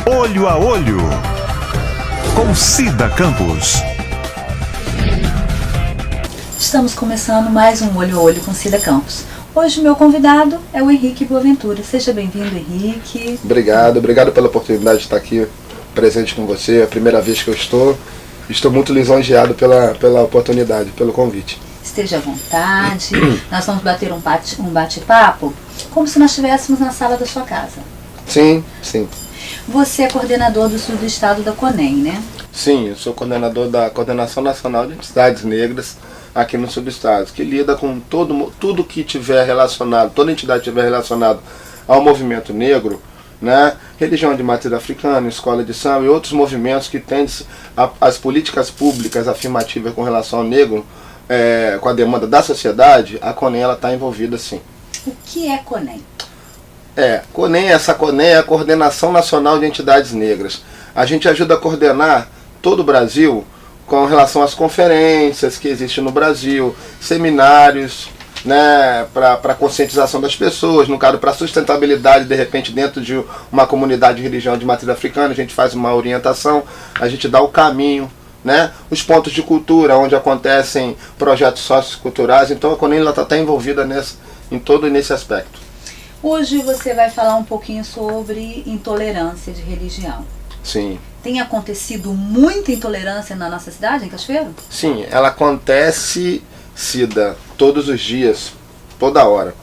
Olho a Olho, com Cida Campos. Estamos começando mais um Olho a Olho com Cida Campos. Hoje o meu convidado é o Henrique Boaventura. Seja bem-vindo, Henrique. Obrigado pela oportunidade de estar aqui presente com você. É a primeira vez que eu estou. Estou muito lisonjeado pela oportunidade, pelo convite. Esteja à vontade. Nós vamos bater um bate-papo como se nós estivéssemos na sala da sua casa. Sim. Você é coordenador do sul do estado da CONEM, né? Sim, eu sou coordenador da Coordenação Nacional de Entidades Negras aqui no Subestado, que lida com tudo que tiver relacionado, toda entidade que tiver relacionado ao movimento negro, né? Religião de matriz africana, escola de samba e outros movimentos que tendem as políticas públicas afirmativas com relação ao negro, com a demanda da sociedade. A CONEM está envolvida, sim. O que é CONEM? CONEM é a Coordenação Nacional de Entidades Negras. A gente ajuda a coordenar todo o Brasil com relação às conferências que existem no Brasil, seminários, né, para conscientização das pessoas, no caso para sustentabilidade, de repente dentro de uma comunidade de religião de matriz africana, a gente faz uma orientação, a gente dá o caminho, né, os pontos de cultura, onde acontecem projetos socioculturais. Então a CONEM está envolvida em todo nesse aspecto. Hoje você vai falar um pouquinho sobre intolerância de religião. Sim. Tem acontecido muita intolerância na nossa cidade, em Cachoeiro? Sim, ela acontece, Cida, todos os dias, toda hora.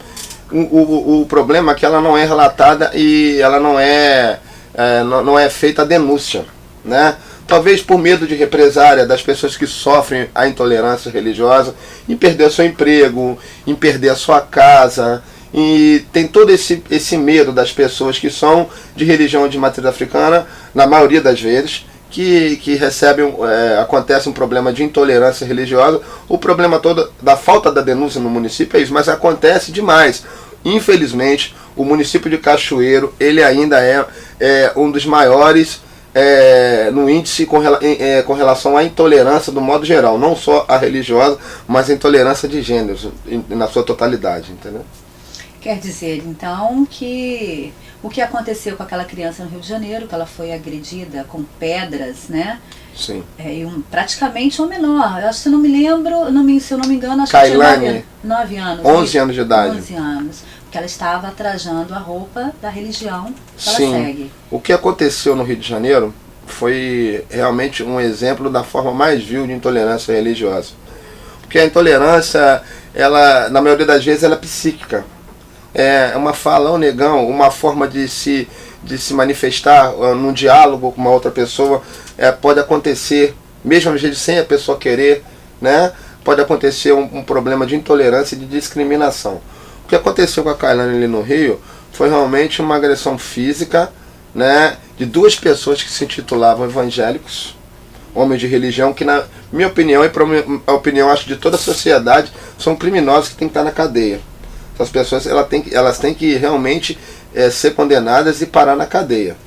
O problema é que ela não é relatada e ela não é feita a denúncia, né? Talvez por medo de represária das pessoas que sofrem a intolerância religiosa, em perder seu emprego, em perder a sua casa. E tem todo esse medo das pessoas que são de religião de matriz africana, na maioria das vezes, que recebem, acontece um problema de intolerância religiosa. O problema todo da falta da denúncia no município é isso, mas acontece demais. Infelizmente, o município de Cachoeiro, ele ainda é um dos maiores no índice com relação à intolerância do modo geral, não só a religiosa, mas a intolerância de gêneros na sua totalidade, entendeu? Quer dizer, então, que o que aconteceu com aquela criança no Rio de Janeiro, que ela foi agredida com pedras, né? Sim. Praticamente um menor. Eu acho que, se eu não me engano, acho Kailane, que tinha 9 anos. 11 anos de idade. 11 anos. Porque ela estava trajando a roupa da religião que ela Sim. segue. O que aconteceu no Rio de Janeiro foi realmente um exemplo da forma mais vil de intolerância religiosa. Porque a intolerância, ela, na maioria das vezes, ela é psíquica. É uma fala, um negão, uma forma de se manifestar num diálogo com uma outra pessoa. Pode acontecer, mesmo às vezes sem a pessoa querer, né? Pode acontecer um problema de intolerância e de discriminação. O que aconteceu com a Kailane ali no Rio foi realmente uma agressão física, né, de duas pessoas que se intitulavam evangélicos, homens de religião, que, na minha opinião e para a opinião, acho, de toda a sociedade, são criminosos que têm que estar na cadeia. Essas pessoas elas têm que realmente ser condenadas e parar na cadeia,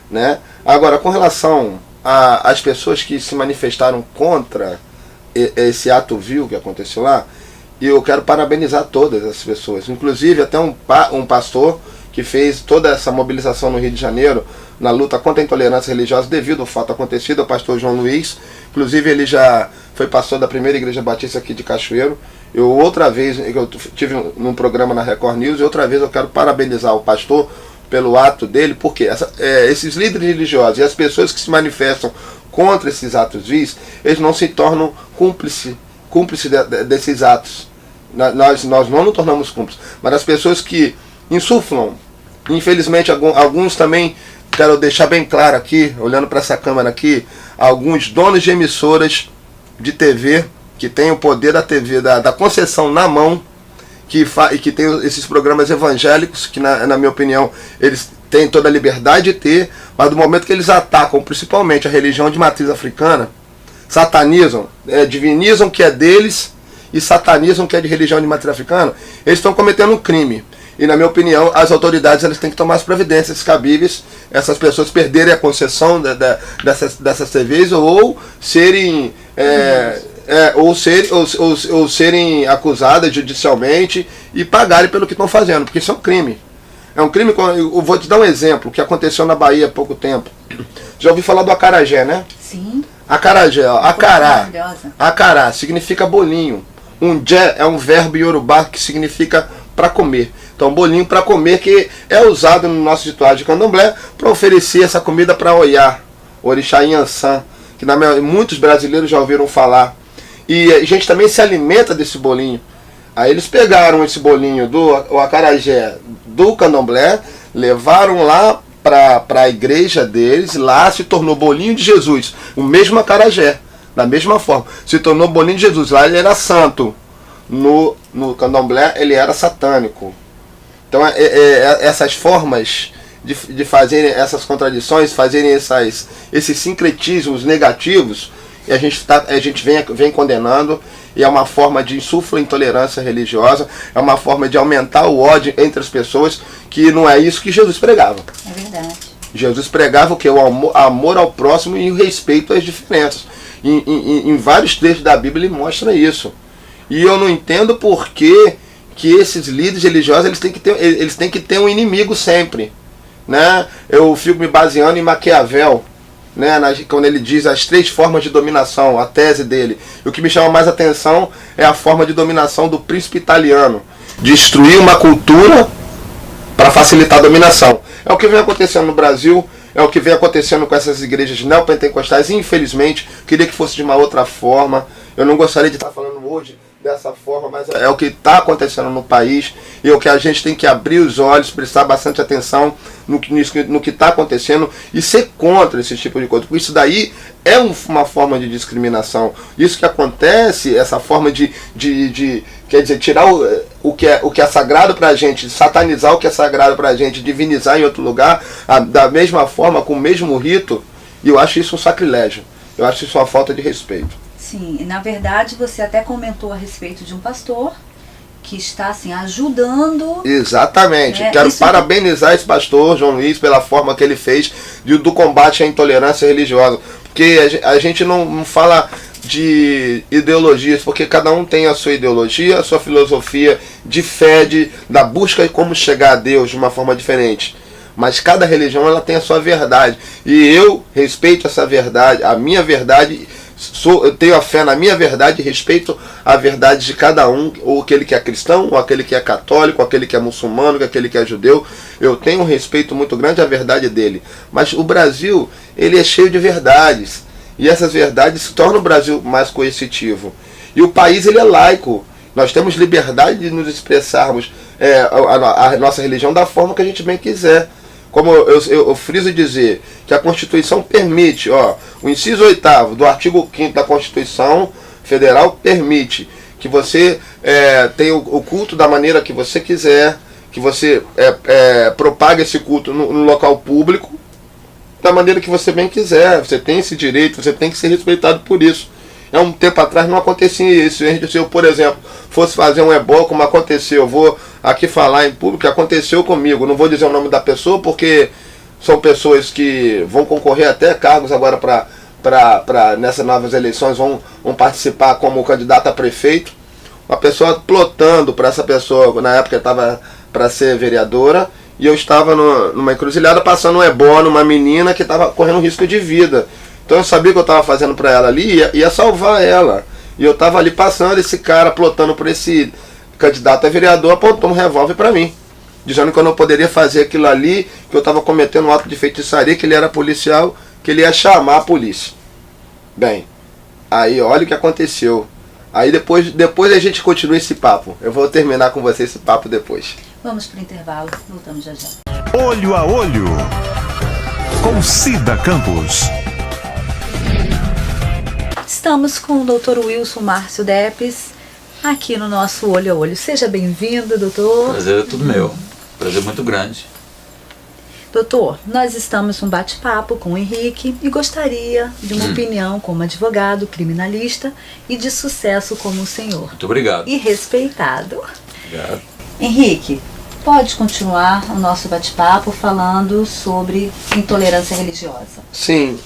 né? Agora, com relação às pessoas que se manifestaram contra esse ato vil que aconteceu lá, eu quero parabenizar todas as pessoas, inclusive até um pastor que fez toda essa mobilização no Rio de Janeiro na luta contra a intolerância religiosa devido ao fato acontecido, o pastor João Luiz. Inclusive ele já foi pastor da primeira igreja batista aqui de Cachoeiro. Outra vez eu tive num programa na Record News, e outra vez eu quero parabenizar o pastor pelo ato dele, porque esses líderes religiosos e as pessoas que se manifestam contra esses atos vis, eles não se tornam cúmplices desses atos. Nós não nos tornamos cúmplices, mas as pessoas que insuflam, infelizmente alguns também, quero deixar bem claro aqui, olhando para essa câmera aqui, alguns donos de emissoras de TV, que tem o poder da TV, da concessão na mão, que tem esses programas evangélicos, que na minha opinião eles têm toda a liberdade de ter, mas do momento que eles atacam principalmente a religião de matriz africana, satanizam, divinizam o que é deles e satanizam o que é de religião de matriz africana, eles estão cometendo um crime. E, na minha opinião, as autoridades elas têm que tomar as providências cabíveis, essas pessoas perderem a concessão dessas TVs ou serem ou serem acusadas judicialmente e pagarem pelo que estão fazendo, porque isso é um crime. É um crime. Eu vou te dar um exemplo que aconteceu na Bahia há pouco tempo. Já ouvi falar do acarajé, né? Sim. Acarajé, ó, acará. Maravilhosa. Acará significa bolinho. Um jé é um verbo iorubá que significa para comer. Então, bolinho para comer, que é usado no nosso ritual de candomblé para oferecer essa comida para Oiá, orixá Yansan, que muitos brasileiros já ouviram falar. E a gente também se alimenta desse bolinho. Aí eles pegaram esse bolinho o acarajé do candomblé, levaram lá para a igreja deles, lá se tornou bolinho de Jesus, o mesmo acarajé, da mesma forma, se tornou bolinho de Jesus. Lá ele era santo, no candomblé ele era satânico. Então essas formas de fazerem essas contradições, fazerem esses sincretismos negativos, e a gente vem condenando, e é uma forma de insuflar intolerância religiosa, é uma forma de aumentar o ódio entre as pessoas, que não é isso que Jesus pregava. É verdade. Jesus pregava o que? O amor ao próximo e o respeito às diferenças. Em vários trechos da Bíblia ele mostra isso. E eu não entendo por que esses líderes religiosos eles têm que ter um inimigo sempre. Né? Eu fico me baseando em Maquiavel, né? Quando ele diz as 3 formas de dominação, a tese dele. E o que me chama mais atenção é a forma de dominação do príncipe italiano. Destruir uma cultura para facilitar a dominação. É o que vem acontecendo no Brasil, é o que vem acontecendo com essas igrejas neopentecostais. Infelizmente, queria que fosse de uma outra forma. Eu não gostaria de estar falando hoje dessa forma, mas é o que está acontecendo no país, e o que a gente tem que abrir os olhos, prestar bastante atenção no que está acontecendo e ser contra esse tipo de coisa, porque isso daí é uma forma de discriminação. Isso que acontece, essa forma de quer dizer, tirar o que é sagrado para a gente, satanizar o que é sagrado para a gente, divinizar em outro lugar, da mesma forma, com o mesmo rito, e eu acho isso um sacrilégio, eu acho isso uma falta de respeito. Sim, na verdade você até comentou a respeito de um pastor que está assim ajudando. Exatamente. Quero parabenizar esse pastor João Luiz pela forma que ele fez do combate à intolerância religiosa. Porque a gente não fala de ideologias, porque cada um tem a sua ideologia, a sua filosofia de fé, da busca de como chegar a Deus de uma forma diferente. Mas cada religião ela tem a sua verdade. E eu respeito essa verdade, a minha verdade. Eu tenho a fé na minha verdade e respeito a verdade de cada um, ou aquele que é cristão, ou aquele que é católico, ou aquele que é muçulmano, ou aquele que é judeu. Eu tenho um respeito muito grande à verdade dele. Mas o Brasil, ele é cheio de verdades. E essas verdades tornam o Brasil mais coercitivo. E o país, ele é laico. Nós temos liberdade de nos expressarmos a nossa religião da forma que a gente bem quiser. Como eu friso dizer que a Constituição permite, o inciso 8º do artigo 5º da Constituição Federal permite que você tenha o culto da maneira que você quiser, que você propague esse culto no local público, da maneira que você bem quiser. Você tem esse direito, você tem que ser respeitado por isso. Há um tempo atrás não acontecia isso. Se eu, por exemplo, fosse fazer um ebó, como aconteceu, eu vou aqui falar em público, que aconteceu comigo. Não vou dizer o nome da pessoa, porque são pessoas que vão concorrer até cargos agora nessas novas eleições, vão participar como candidato a prefeito. Uma pessoa plotando para essa pessoa, na época estava para ser vereadora, e eu estava numa encruzilhada passando um ebó numa menina que estava correndo risco de vida. Então eu sabia que eu estava fazendo para ela ali, ia salvar ela. E eu estava ali passando, esse cara plotando por esse candidato a vereador, apontou um revólver para mim, dizendo que eu não poderia fazer aquilo ali, que eu estava cometendo um ato de feitiçaria, que ele era policial, que ele ia chamar a polícia. Bem, aí olha o que aconteceu. Aí depois a gente continua esse papo. Eu vou terminar com você esse papo depois. Vamos para o intervalo, voltamos já já. Olho a Olho, com Cida Campos. Estamos com o Dr. Wilson Márcio Depes, aqui no nosso Olho a Olho. Seja bem-vindo, doutor. Prazer é tudo meu. Prazer muito grande. Doutor, nós estamos num bate-papo com o Henrique e gostaria de uma opinião como advogado, criminalista e de sucesso como o senhor. Muito obrigado. E respeitado. Obrigado. Henrique, pode continuar o nosso bate-papo falando sobre intolerância religiosa. Sim,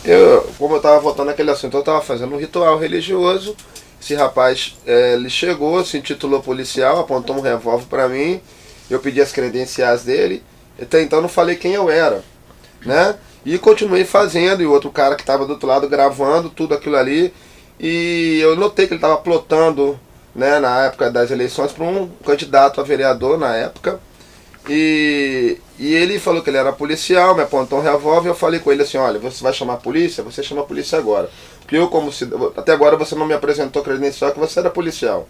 como eu estava voltando naquele assunto, eu estava fazendo um ritual religioso. Esse rapaz, ele chegou, se intitulou policial, apontou um revólver para mim, eu pedi as credenciais dele, até então não falei quem eu era, né? E continuei fazendo, e o outro cara que estava do outro lado gravando tudo aquilo ali. E eu notei que ele estava plotando, né, na época das eleições para um candidato a vereador na época. E ele falou que ele era policial, me apontou um revólver e eu falei com ele assim, olha, você vai chamar a polícia? Você chama a polícia agora. Porque eu, até agora você não me apresentou credencial que você era policial.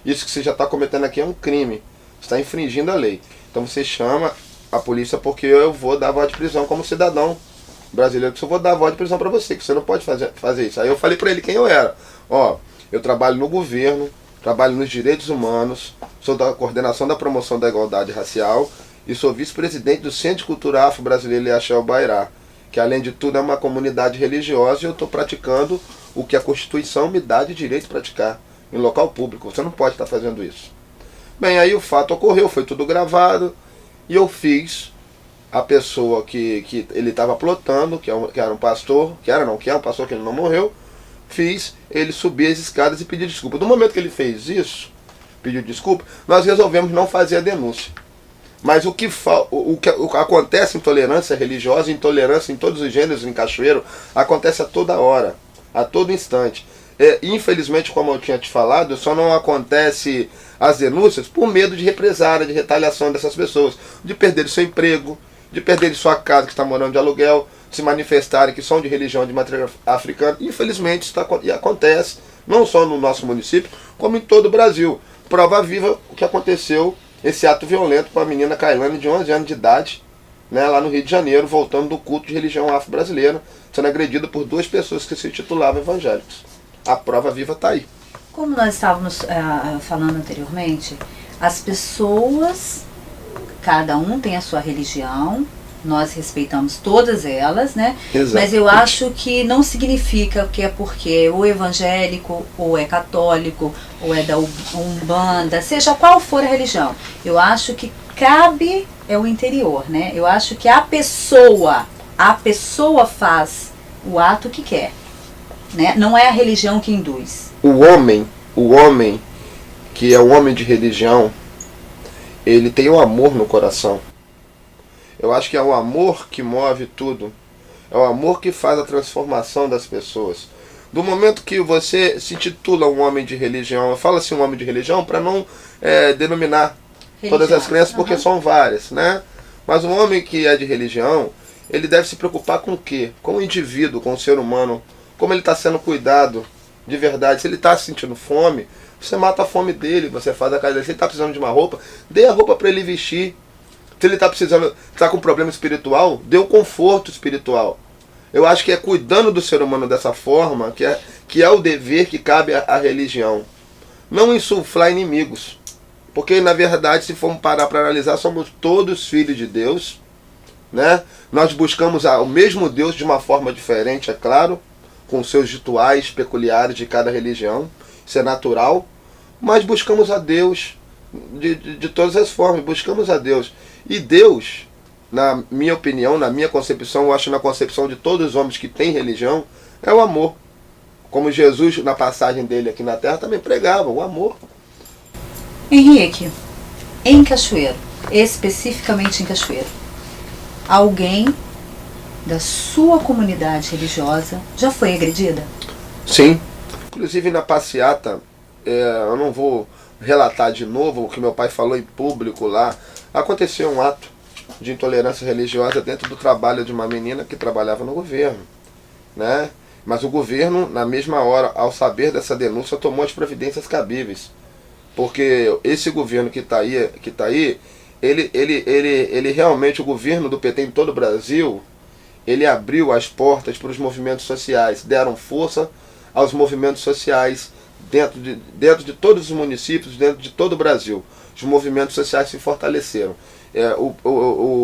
Isso que você já está cometendo aqui é um crime. Você está infringindo a lei. Então você chama a polícia porque eu vou dar voz de prisão como cidadão brasileiro, que eu vou dar voz de prisão para você, que você não pode fazer isso. Aí eu falei para ele quem eu era. Ó, eu trabalho no governo, trabalho nos direitos humanos, sou da coordenação da promoção da igualdade racial e sou vice-presidente do Centro de Cultura Afro-Brasileira Yaxé Bairá, que além de tudo é uma comunidade religiosa e eu estou praticando o que a Constituição me dá de direito de praticar em local público. Você não pode estar fazendo isso. Bem, aí o fato ocorreu, foi tudo gravado e eu fiz a pessoa que ele estava plotando, que era um pastor, que é um pastor que ele não morreu, fiz ele subir as escadas e pedir desculpa. No momento que ele fez isso, pediu desculpa, nós resolvemos não fazer a denúncia. Mas o que acontece em intolerância religiosa, intolerância em todos os gêneros em Cachoeiro, acontece a toda hora, a todo instante. Infelizmente, como eu tinha te falado, só não acontece as denúncias por medo de represália, de retaliação dessas pessoas, de perder seu emprego, de perder sua casa que está morando de aluguel, se manifestarem que são de religião de matriz africana. Infelizmente isso acontece, não só no nosso município, como em todo o Brasil. Prova viva o que aconteceu, esse ato violento com a menina Kailane de 11 anos de idade, né, lá no Rio de Janeiro, voltando do culto de religião afro-brasileira, sendo agredida por 2 pessoas que se titulavam evangélicos. A prova viva está aí. Como nós estávamos falando anteriormente, as pessoas, cada um tem a sua religião, nós respeitamos todas elas, né? Exato. Mas eu acho que não significa que é porque o evangélico, ou é católico, ou é da Umbanda, seja qual for a religião. Eu acho que cabe o interior, né? Eu acho que a pessoa faz o ato que quer, né? Não é a religião que induz. O homem que é um homem de religião, ele tem um amor no coração. Eu acho que é o amor que move tudo. É o amor que faz a transformação das pessoas. Do momento que você se titula um homem de religião, eu falo assim um homem de religião para não denominar religião, todas as crenças, porque são várias, né? Mas um homem que é de religião, ele deve se preocupar com o quê? Com o indivíduo, com o ser humano, como ele está sendo cuidado de verdade. Se ele está sentindo fome, você mata a fome dele, você faz a casa dele. Se ele está precisando de uma roupa, dê a roupa para ele vestir. Se ele está com problema espiritual, dê o conforto espiritual. Eu acho que é cuidando do ser humano dessa forma que é o dever que cabe à religião. Não insuflar inimigos. Porque, na verdade, se formos parar para analisar, somos todos filhos de Deus, né? Nós buscamos o mesmo Deus de uma forma diferente, é claro, com seus rituais peculiares de cada religião. Isso é natural. Mas buscamos a Deus de todas as formas. Buscamos a Deus. E Deus, na minha opinião, na minha concepção, eu acho na concepção de todos os homens que têm religião, é o amor. Como Jesus, na passagem dele aqui na Terra, também pregava o amor. Henrique, em Cachoeiro, especificamente em Cachoeiro, alguém da sua comunidade religiosa já foi agredida? Sim. Inclusive na passeata, eu não vou relatar de novo o que meu pai falou em público lá. Aconteceu um ato de intolerância religiosa dentro do trabalho de uma menina que trabalhava no governo, né? Mas o governo, na mesma hora, ao saber dessa denúncia, tomou as providências cabíveis. Porque esse governo que está aí, ele realmente, o governo do PT em todo o Brasil, ele abriu as portas para os movimentos sociais, deram força aos movimentos sociais dentro de todos os municípios, dentro de todo o Brasil. Os movimentos sociais se fortaleceram.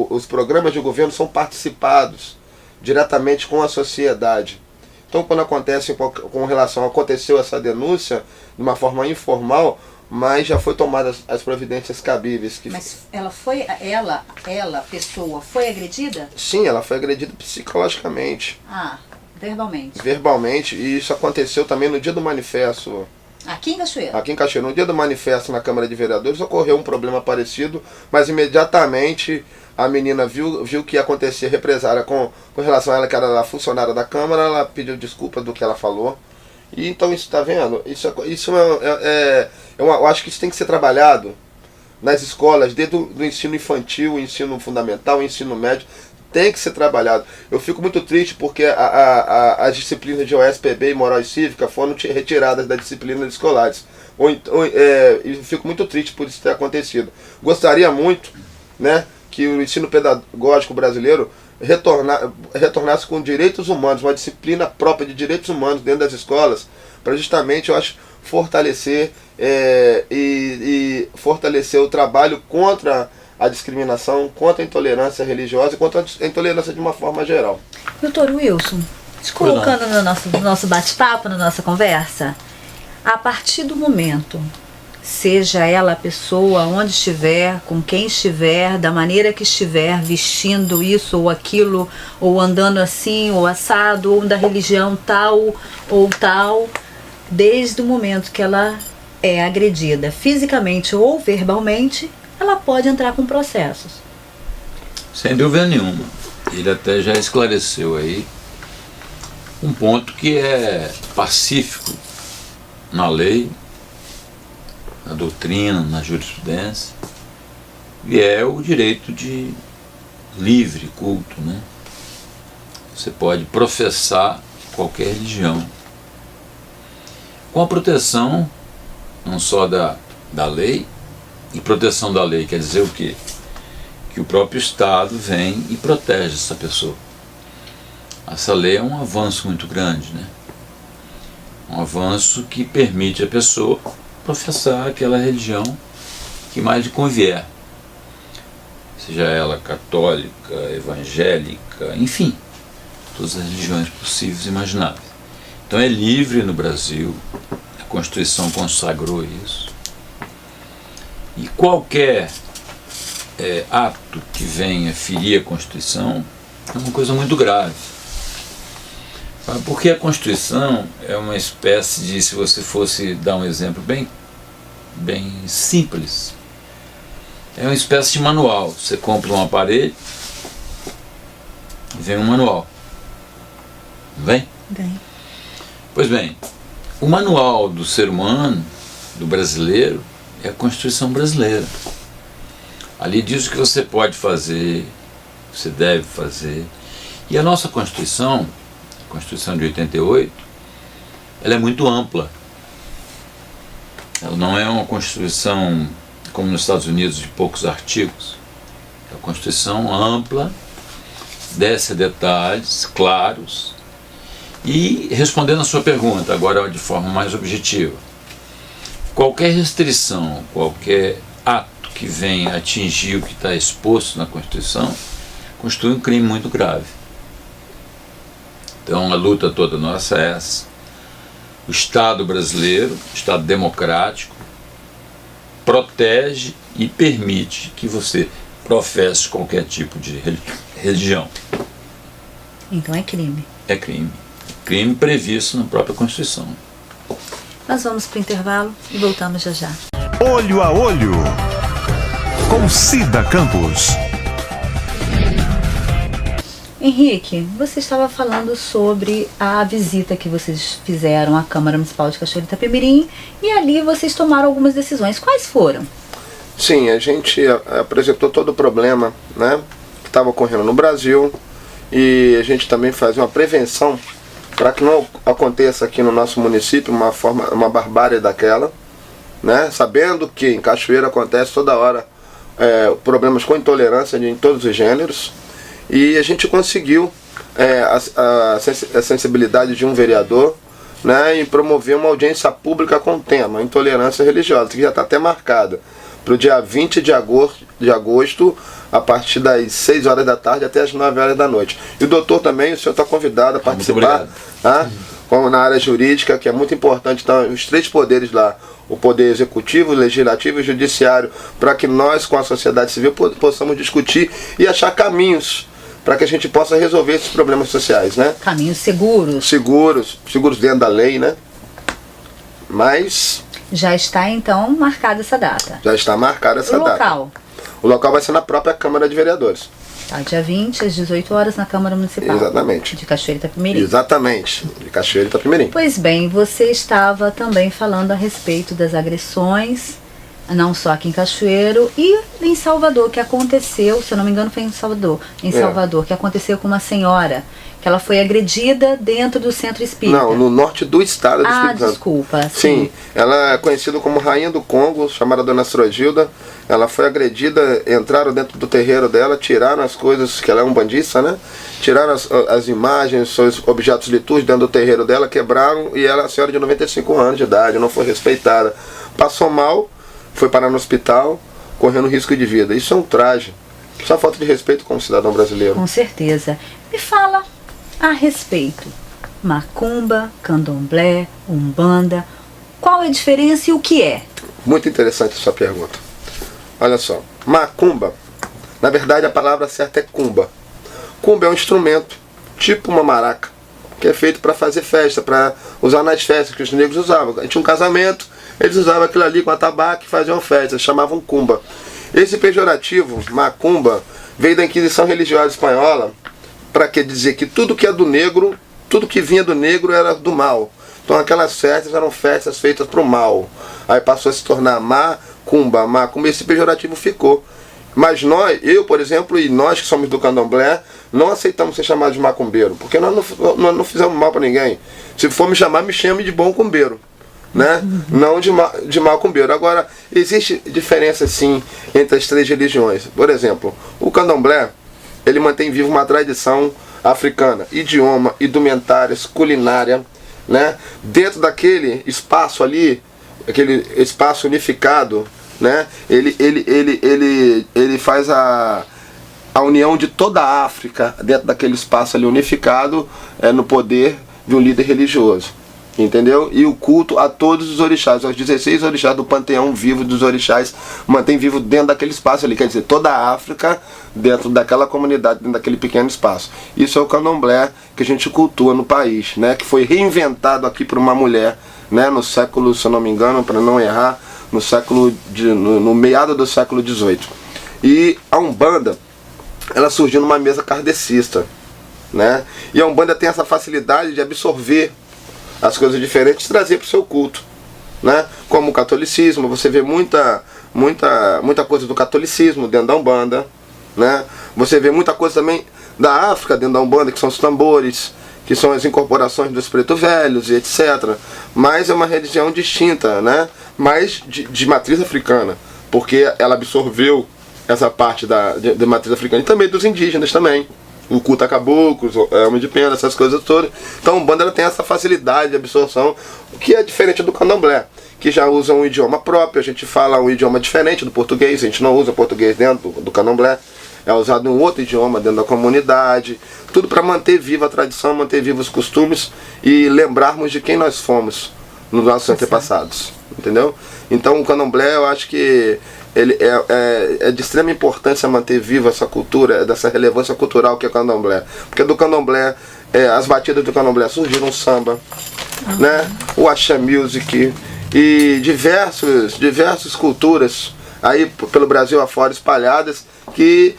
Os programas de governo são participados diretamente com a sociedade. Então, quando aconteceu essa denúncia, de uma forma informal, mas já foi tomadas as providências cabíveis. Mas pessoa, foi agredida? Sim, ela foi agredida psicologicamente. Ah, verbalmente. Verbalmente, e isso aconteceu também no dia do manifesto. Aqui em Cachoeiro? Aqui em Cachoeiro. No dia do manifesto na Câmara de Vereadores ocorreu um problema parecido, mas imediatamente a menina viu que ia acontecer represália com relação a ela, que era funcionária da Câmara, ela pediu desculpa do que ela falou. E então isso, tá vendo? Eu acho que isso tem que ser trabalhado nas escolas, desde o ensino infantil, o ensino fundamental, o ensino médio, tem que ser trabalhado. Eu fico muito triste porque as disciplinas de OSPB e Moral e Cívica foram retiradas das disciplinas escolares. Eu fico muito triste por isso ter acontecido. Gostaria muito, né, que o ensino pedagógico brasileiro retornasse com direitos humanos, uma disciplina própria de direitos humanos dentro das escolas, para justamente, eu acho, fortalecer e fortalecer o trabalho contra a discriminação, contra a intolerância religiosa e contra a intolerância de uma forma geral. Doutor Wilson, te colocando no nosso bate-papo, na nossa conversa, a partir do momento, seja ela a pessoa, onde estiver, com quem estiver, da maneira que estiver, vestindo isso ou aquilo, ou andando assim, ou assado, ou da religião tal ou tal, desde o momento que ela é agredida fisicamente ou verbalmente, ela pode entrar com processos. Sem dúvida nenhuma. Ele até já esclareceu aí um ponto que é pacífico na lei, na doutrina, na jurisprudência, e é o direito de livre culto, né? Você pode professar qualquer religião, com a proteção não só da lei, e proteção da lei quer dizer o quê? Que o próprio Estado vem e protege essa pessoa. Essa lei é um avanço muito grande, né? Um avanço que permite a pessoa professar aquela religião que mais lhe convier, seja ela católica, evangélica, enfim, todas as religiões possíveis e imagináveis. Então é livre no Brasil, a Constituição consagrou isso, e qualquer ato que venha ferir a Constituição é uma coisa muito grave. Porque a Constituição é uma espécie de, se você fosse dar um exemplo bem simples, é uma espécie de manual. Você compra um aparelho e vem um manual. Vem? Vem. Pois bem, o manual do ser humano, do brasileiro, é a Constituição brasileira. Ali diz o que você pode fazer, o que você deve fazer. E a nossa Constituição, a Constituição de 88, ela é muito ampla. Ela não é uma Constituição como nos Estados Unidos de poucos artigos. É uma Constituição ampla, desce a detalhes claros. E respondendo a sua pergunta agora de forma mais objetiva, qualquer restrição, qualquer ato que venha atingir o que está exposto na Constituição constitui um crime muito grave. Então a luta toda nossa é essa. O Estado brasileiro, o Estado democrático, protege e permite que você professe qualquer tipo de religião. Então é crime. É crime. Crime previsto na própria Constituição. Nós vamos para o intervalo e voltamos já já. Olho a Olho, com Cida Campos. Henrique, você estava falando sobre a visita que vocês fizeram à Câmara Municipal de Cachoeiro de Itapemirim e ali vocês tomaram algumas decisões. Quais foram? Sim, a gente apresentou todo o problema, né, que estava ocorrendo no Brasil, e a gente também faz uma prevenção para que não aconteça aqui no nosso município uma barbárie daquela, né, sabendo que em Cachoeiro acontece toda hora problemas com intolerância em todos os gêneros. E a gente conseguiu a sensibilidade de um vereador, né, em promover uma audiência pública com o tema intolerância religiosa, que já está até marcada para o dia 20 de agosto, a partir das 6 horas da tarde até as 9 horas da noite. E o doutor também, o senhor está convidado a participar, tá? Como na área jurídica, que é muito importante, então, os 3 poderes lá, o poder executivo, o legislativo e o judiciário, para que nós, com a sociedade civil, possamos discutir e achar caminhos para que a gente possa resolver esses problemas sociais, né? Caminhos seguros. Seguros dentro da lei, né? Mas... já está, então, marcada essa data. já está marcada essa data. O local? O local vai ser na própria Câmara de Vereadores. Tá, dia 20, às 18 horas, na Câmara Municipal. Exatamente. De Cachoeira e Itapemirim. Exatamente, de Cachoeira e Itapemirim. Pois bem, você estava também falando a respeito das agressões, não só aqui em Cachoeiro e em Salvador, que aconteceu, se eu não me engano foi em Salvador, Salvador, que aconteceu com uma senhora, que ela foi agredida dentro do centro espírita. Não, no norte do estado do Espírito Santo. Desculpa. Sim, ela é conhecida como Rainha do Congo, chamada Dona Astrogilda. Ela foi agredida, entraram dentro do terreiro dela, tiraram as coisas, que ela é umbandista, né? Tiraram as imagens, os objetos litúrgicos dentro do terreiro dela, quebraram, e ela, a senhora de 95 anos de idade, não foi respeitada. Passou mal, foi parar no hospital, correndo risco de vida. Isso é um traje. Isso é falta de respeito como cidadão brasileiro. Com certeza. Me fala a respeito. Macumba, candomblé, umbanda. Qual é a diferença e o que é? Muito interessante a sua pergunta. Olha só. Macumba, na verdade a palavra certa é cumba. Cumba é um instrumento, tipo uma maraca, que é feito para fazer festa, para usar nas festas que os negros usavam. A gente tinha um casamento, eles usavam aquilo ali com atabaque e faziam festa, chamavam cumba. Esse pejorativo, macumba, veio da Inquisição Religiosa Espanhola, para que dizer que tudo que é do negro, tudo que vinha do negro era do mal. Então aquelas festas eram festas feitas para o mal. Aí passou a se tornar macumba, esse pejorativo ficou. Mas eu, por exemplo, e nós que somos do candomblé, não aceitamos ser chamados de macumbeiro, porque nós não fizemos mal para ninguém. Se for me chamar, me chame de bom cumbeiro, né? Não de macumbeiro. Agora, existe diferença sim entre as três religiões. Por exemplo, o candomblé, ele mantém viva uma tradição africana, idioma, indumentárias, culinária, né? Dentro daquele espaço ali, aquele espaço unificado, né? Ele faz a união de toda a África dentro daquele espaço ali unificado, no poder de um líder religioso. Entendeu? E o culto a todos os orixás, aos 16 orixás do panteão vivo dos orixás, mantém vivo dentro daquele espaço ali, quer dizer, toda a África dentro daquela comunidade, dentro daquele pequeno espaço. Isso é o candomblé que a gente cultua no país, né? Que foi reinventado aqui por uma mulher, né? No século, se eu não me engano, para não errar, no meado do século XVIII. E a Umbanda, ela surgiu numa mesa kardecista, né? E a Umbanda tem essa facilidade de absorver as coisas diferentes e trazer para o seu culto, né? Como o catolicismo, você vê muita coisa do catolicismo dentro da Umbanda, né? Você vê muita coisa também da África dentro da Umbanda, que são os tambores, que são as incorporações dos pretos velhos e etc. Mas é uma religião distinta, né? Mas de matriz africana, porque ela absorveu essa parte de matriz africana e também dos indígenas também. O culto a caboclos, homem de pena, essas coisas todas. Então a Umbanda ela tem essa facilidade de absorção, que é diferente do candomblé, que já usa um idioma próprio. A gente fala um idioma diferente do português, a gente não usa português dentro do candomblé, é usado um outro idioma dentro da comunidade, tudo para manter viva a tradição, manter vivos os costumes e lembrarmos de quem nós fomos nos nossos antepassados, entendeu? Então o candomblé, eu acho que ele é de extrema importância manter viva essa cultura, dessa relevância cultural que é o candomblé. Porque do candomblé, as batidas do candomblé surgiram o samba, né? O axé music e diversas culturas aí pelo Brasil afora espalhadas que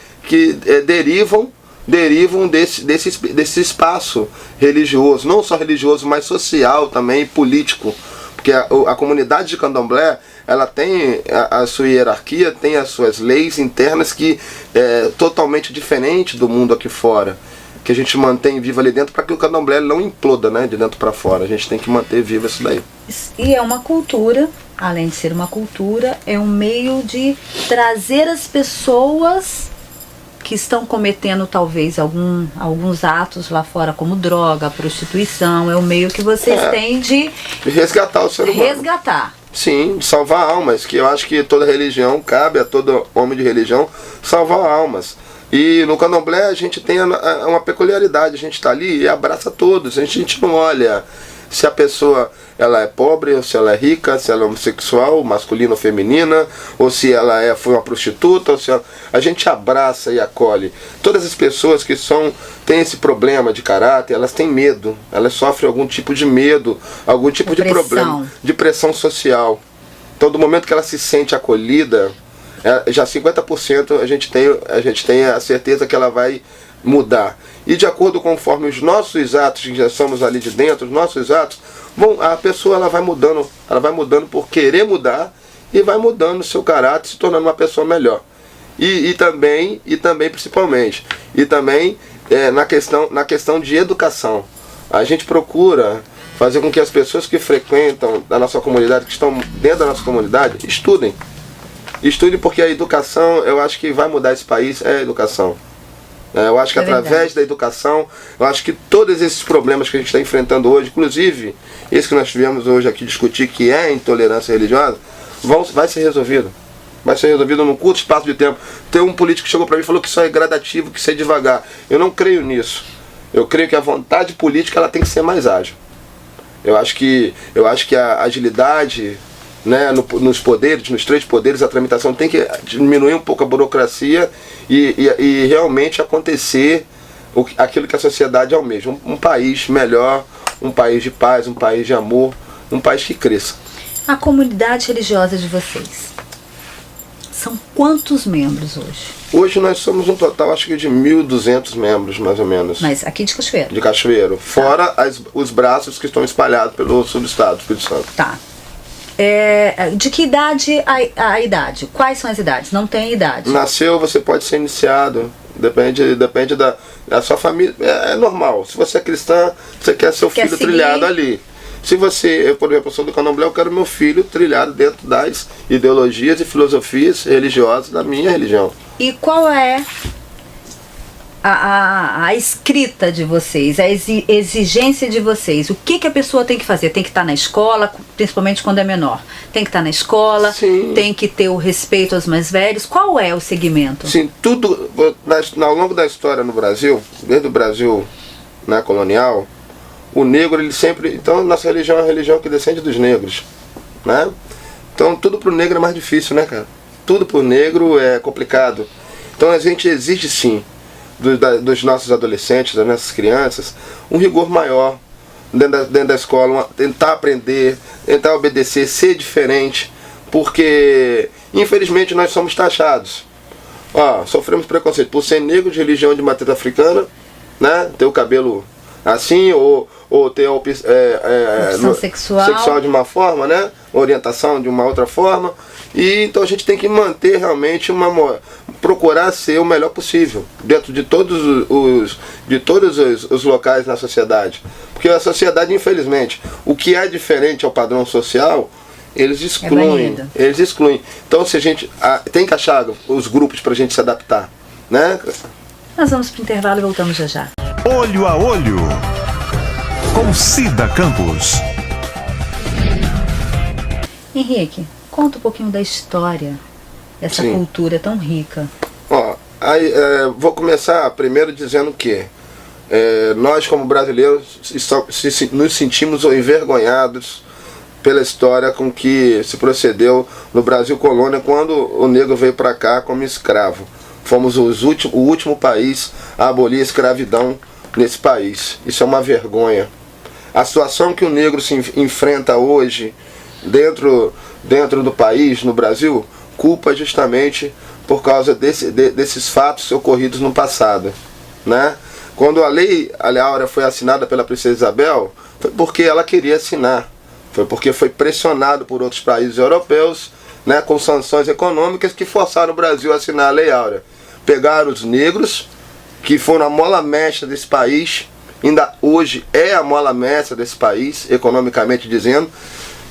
derivam desse espaço religioso, não só religioso, mas social também e político. Porque a comunidade de candomblé, ela tem a sua hierarquia, tem as suas leis internas que é totalmente diferente do mundo aqui fora, que a gente mantém vivo ali dentro para que o candomblé não imploda, né, de dentro para fora. A gente tem que manter vivo isso daí. E é uma cultura, além de ser uma cultura, é um meio de trazer as pessoas que estão cometendo talvez alguns atos lá fora, como droga, prostituição. É o meio que vocês têm de resgatar o ser humano. Resgatar. Sim, de salvar almas, que eu acho que toda religião, cabe a todo homem de religião salvar almas. E no candomblé a gente tem uma peculiaridade, a gente está ali e abraça todos, a gente não olha se a pessoa ela é pobre, ou se ela é rica, se ela é homossexual, masculina ou feminina, ou se ela foi uma prostituta, ou se a gente abraça e acolhe. Todas as pessoas que têm esse problema de caráter, elas têm medo, elas sofrem algum tipo de medo, algum tipo de problema, de pressão social. Então do momento que ela se sente acolhida, já 50% a gente tem a certeza que ela vai mudar. E de acordo conforme os nossos atos, que já somos ali de dentro, os nossos atos, a pessoa ela vai mudando por querer mudar e vai mudando o seu caráter, se tornando uma pessoa melhor. E também principalmente, na questão de educação. A gente procura fazer com que as pessoas que frequentam da nossa comunidade, que estão dentro da nossa comunidade, estudem. Estudem, porque a educação, eu acho que vai mudar esse país, é a educação. Eu acho que através da educação, eu acho que todos esses problemas que a gente está enfrentando hoje, inclusive esse que nós tivemos hoje aqui discutir, que é a intolerância religiosa, vai ser resolvido. Vai ser resolvido num curto espaço de tempo. Tem um político que chegou para mim e falou que isso é gradativo, que isso é devagar. Eu não creio nisso. Eu creio que a vontade política ela tem que ser mais ágil. Eu acho que a agilidade, né, nos poderes, nos 3 poderes, a tramitação tem que diminuir um pouco a burocracia e realmente acontecer aquilo que a sociedade almeja. Um país melhor, um país de paz, um país de amor, um país que cresça. A comunidade religiosa de vocês, são quantos membros hoje? Hoje nós somos um total, acho que de 1.200 membros, mais ou menos. Mas aqui de Cachoeiro? De Cachoeiro. Fora os braços que estão espalhados pelo sul do estado, Espírito Santo. Tá. De que idade a idade? Quais são as idades? Não tem idade. Nasceu, você pode ser iniciado. Depende da sua família. É normal. Se você é cristã, você quer seu filho trilhado ali. Se eu, por exemplo, sou do Candomblé, eu quero meu filho trilhado dentro das ideologias e filosofias religiosas da minha religião. E qual é a escrita de vocês, a exigência de vocês? O que a pessoa tem que fazer? Tem que estar na escola, principalmente quando é menor. Tem que estar na escola, sim. Tem que ter o respeito aos mais velhos. Qual é o segmento? Sim, tudo ao longo da história no Brasil, desde o Brasil, né, colonial, o negro, ele sempre... Então, nossa religião é uma religião que descende dos negros, né? Então, tudo pro negro é mais difícil, né, cara? Tudo pro negro é complicado. Então, a gente exige, sim, dos nossos adolescentes, das nossas crianças, um rigor maior dentro da escola, tentar aprender, tentar obedecer, ser diferente, porque, infelizmente, nós somos taxados. Sofremos preconceito por ser negro de religião de matriz africana, né? Ter o cabelo assim, ou ter opção sexual de uma forma, né? Orientação de uma outra forma. E então a gente tem que manter realmente procurar ser o melhor possível dentro de todos os locais na sociedade. Porque a sociedade, infelizmente, o que é diferente ao padrão social, eles excluem. Então se a gente tem que achar os grupos para a gente se adaptar, né? Nós vamos para o intervalo e voltamos já já. Olho a Olho, com Cida Campos. Henrique, conta um pouquinho da história dessa cultura tão rica. Vou começar primeiro dizendo que nós, como brasileiros, nos sentimos envergonhados pela história com que se procedeu no Brasil colônia, quando o negro veio para cá como escravo. Fomos o último país a abolir a escravidão nesse país. Isso é uma vergonha. A situação que o negro se enfrenta hoje dentro do país, no Brasil, culpa justamente por causa desses fatos ocorridos no passado, né? Quando a Lei Áurea foi assinada pela Princesa Isabel, foi porque ela queria assinar. Foi porque foi pressionado por outros países europeus, né, com sanções econômicas que forçaram o Brasil a assinar a Lei Áurea. Pegaram os negros, que foram a mola mestra desse país, ainda hoje é a mola mestra desse país, economicamente dizendo,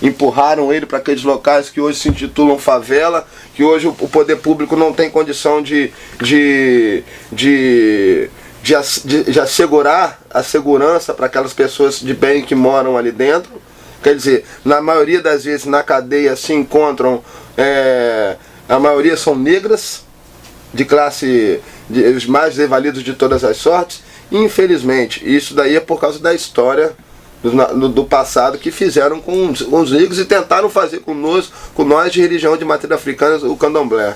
empurraram ele para aqueles locais que hoje se intitulam favela, que hoje o poder público não tem condição de assegurar a segurança para aquelas pessoas de bem que moram ali dentro. Quer dizer, na maioria das vezes na cadeia se encontram, a maioria são negras, de classe, os mais desvalidos de todas as sortes. Infelizmente, isso daí é por causa da história do passado que fizeram com os negros e tentaram fazer com nós de religião de matriz africana, o candomblé.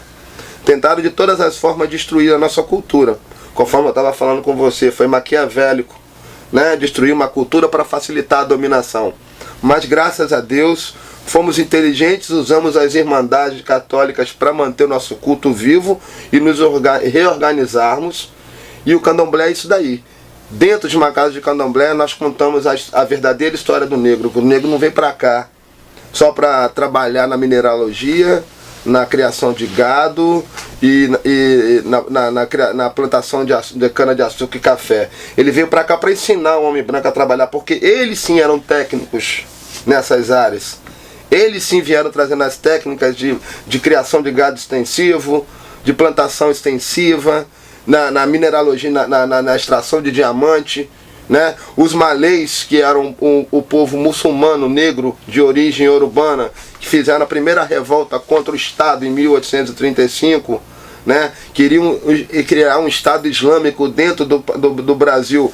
Tentaram de todas as formas destruir a nossa cultura. Conforme eu estava falando com você, foi maquiavélico, né? Destruir uma cultura para facilitar a dominação. mas graças a Deus fomos inteligentes, usamos as irmandades católicas para manter o nosso culto vivo e nos reorganizarmos. E o candomblé é isso daí. Dentro de uma casa de candomblé nós contamos a verdadeira história do negro. O negro não vem para cá só para trabalhar na mineralogia, na criação de gado e na plantação de cana-de-açúcar e café. Ele veio para cá para ensinar o homem branco a trabalhar, porque eles sim eram técnicos nessas áreas. Eles sim vieram trazendo as técnicas de criação de gado extensivo, de plantação extensiva, na mineralogia, na extração de diamante, né? Os malês, que eram o povo muçulmano negro de origem iorubana, que fizeram a primeira revolta contra o Estado em 1835, né? Queriam criar um Estado islâmico dentro do Brasil.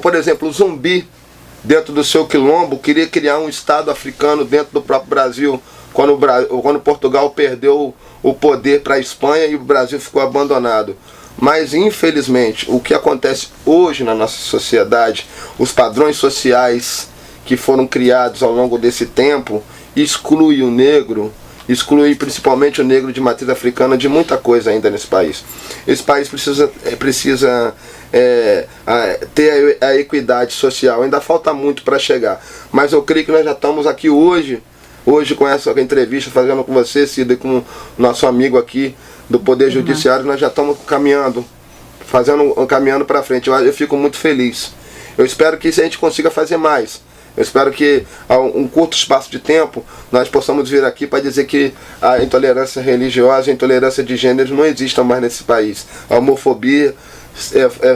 Por exemplo, o Zumbi, dentro do seu quilombo, queria criar um Estado africano dentro do próprio Brasil, quando Portugal perdeu o poder para a Espanha e o Brasil ficou abandonado. Mas, infelizmente, o que acontece hoje na nossa sociedade, os padrões sociais que foram criados ao longo desse tempo, exclui o negro, exclui principalmente o negro de matriz africana de muita coisa ainda nesse país. Esse país precisa ter a equidade social, ainda falta muito para chegar. Mas eu creio que nós já estamos aqui hoje com essa entrevista, fazendo com você, Cida, e com o nosso amigo aqui do Poder Judiciário, nós já estamos caminhando para frente. Eu fico muito feliz. Eu espero que a gente consiga fazer mais. Eu espero que, a um curto espaço de tempo, nós possamos vir aqui para dizer que a intolerância religiosa, a intolerância de gênero não existam mais nesse país. A homofobia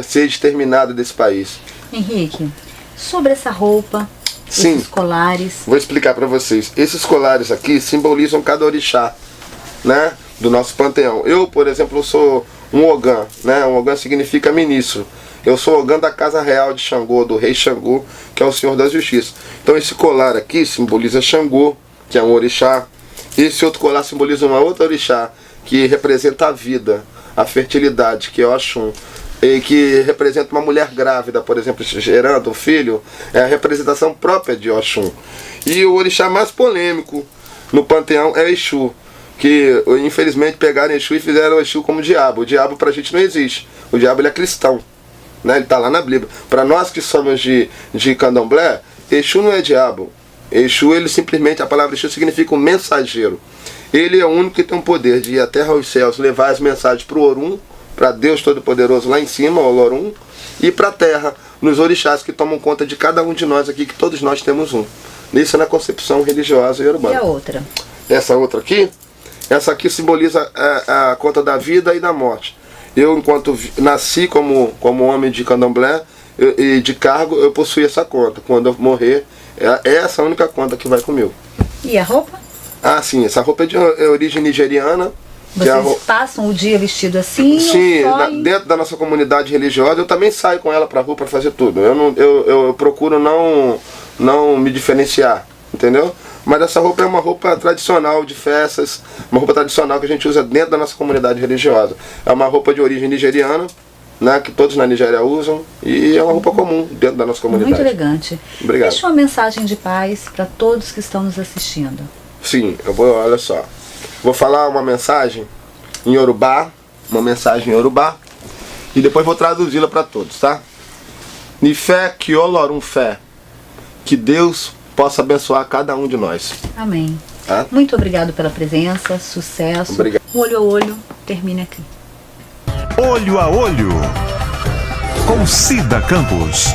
seja exterminada desse país. Henrique, sobre essa roupa, sim, esses colares... Vou explicar para vocês. Esses colares aqui simbolizam cada orixá, né, do nosso panteão. Eu, por exemplo, sou um Ogã, né? Um Ogã significa ministro. Eu sou Ogã da Casa Real de Xangô, do rei Xangô, que é o Senhor da Justiça. Então esse colar aqui simboliza Xangô, que é um orixá. Esse outro colar simboliza uma outra orixá, que representa a vida, a fertilidade, que é o Oxum. E que representa uma mulher grávida, por exemplo, gerando um filho, é a representação própria de Oxum. E o orixá mais polêmico no panteão é Exu, que infelizmente pegaram Exu e fizeram Exu como diabo. O diabo pra gente não existe. O diabo ele é cristão, né? Ele está lá na Bíblia. Para nós que somos de candomblé, Exu não é diabo. Exu, ele simplesmente, a palavra Exu significa um mensageiro. Ele é o único que tem o poder de ir à terra aos céus, levar as mensagens para o Orum, para Deus Todo-Poderoso lá em cima, o Olorum, e para a terra, nos orixás que tomam conta de cada um de nós aqui, que todos nós temos um. Isso é na concepção religiosa iorubana. E a outra? Essa outra aqui? Essa aqui simboliza a conta da vida e da morte. Eu, enquanto nasci como homem de candomblé e de cargo, eu possuí essa conta. Quando eu morrer, é essa a única conta que vai comigo. E a roupa? Ah, sim. Essa roupa é de origem nigeriana. Vocês passam o dia vestido assim? Sim, dentro da nossa comunidade religiosa, eu também saio com ela pra rua pra fazer tudo. Eu procuro não me diferenciar, entendeu? Mas essa roupa é uma roupa tradicional de festas, uma roupa tradicional que a gente usa dentro da nossa comunidade religiosa. É uma roupa de origem nigeriana, né, que todos na Nigéria usam, e é uma roupa comum dentro da nossa comunidade. Muito elegante. Obrigado. Deixa uma mensagem de paz para todos que estão nos assistindo. Sim, olha só. Vou falar uma mensagem em Yorubá, e depois vou traduzi-la para todos, tá? Nifé que olorum fé. Que Deus possa abençoar cada um de nós. Amém. Tá? Muito obrigado pela presença, sucesso. Obrigado. Olho a olho, termina aqui. Olho a Olho, com Cida Campos.